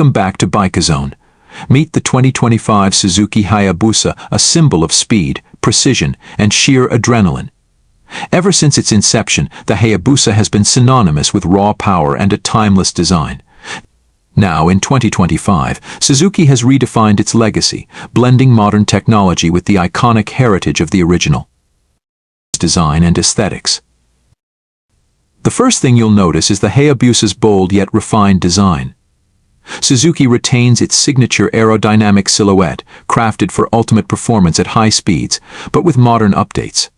Welcome back to BikeZone. Meet the 2025 Suzuki Hayabusa, a symbol of speed, precision, and sheer adrenaline. Ever since its inception, the Hayabusa has been synonymous with raw power and a timeless design. Now, in 2025, Suzuki has redefined its legacy, blending modern technology with the iconic heritage of the original design and aesthetics. The first thing you'll notice is the Hayabusa's bold yet refined design. Suzuki retains its signature aerodynamic silhouette, crafted for ultimate performance at high speeds, but with modern updates.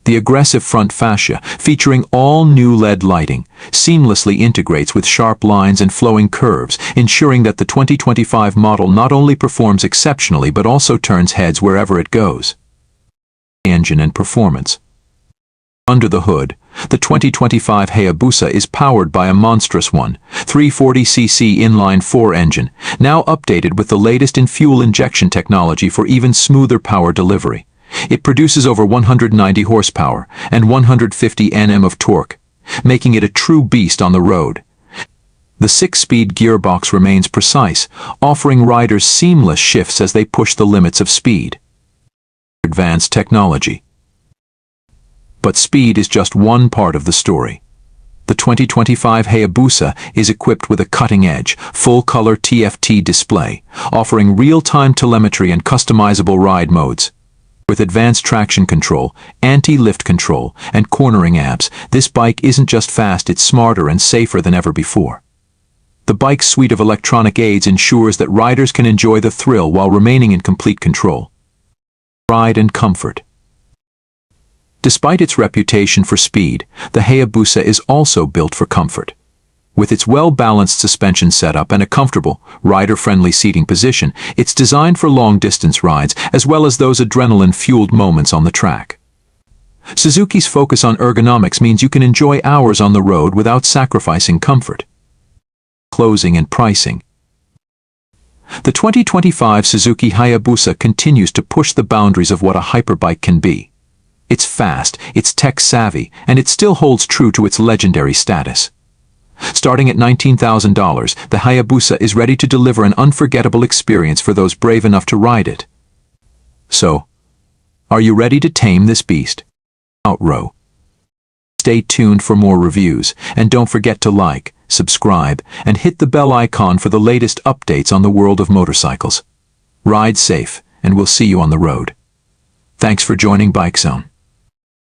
The aggressive front fascia, featuring all new LED lighting, seamlessly integrates with sharp lines and flowing curves, ensuring that the 2025 model not only performs exceptionally but also turns heads wherever it goes. Engine and performance. Under the hood, the 2025 Hayabusa is powered by a monstrous 340cc inline-4 engine, now updated with the latest in fuel injection technology for even smoother power delivery. It produces over 190 horsepower and 150 Nm of torque, making it a true beast on the road. The 6-speed gearbox remains precise, offering riders seamless shifts as they push the limits of speed. Advanced technology. But speed is just one part of the story. The 2025 Hayabusa is equipped with a cutting-edge, full-color TFT display, offering real-time telemetry and customizable ride modes. With advanced traction control, anti-lift control, and cornering apps, this bike isn't just fast, it's smarter and safer than ever before. The bike's suite of electronic aids ensures that riders can enjoy the thrill while remaining in complete control. Ride and comfort. Despite its reputation for speed, the Hayabusa is also built for comfort. With its well-balanced suspension setup and a comfortable, rider-friendly seating position, it's designed for long-distance rides as well as those adrenaline-fueled moments on the track. Suzuki's focus on ergonomics means you can enjoy hours on the road without sacrificing comfort. Closing and pricing. The 2025 Suzuki Hayabusa continues to push the boundaries of what a hyperbike can be. It's fast, it's tech-savvy, and it still holds true to its legendary status. Starting at $19,000, the Hayabusa is ready to deliver an unforgettable experience for those brave enough to ride it. So, are you ready to tame this beast? Outrow. Stay tuned for more reviews, and don't forget to like, subscribe, and hit the bell icon for the latest updates on the world of motorcycles. Ride safe, and we'll see you on the road. Thanks for joining BikeZone.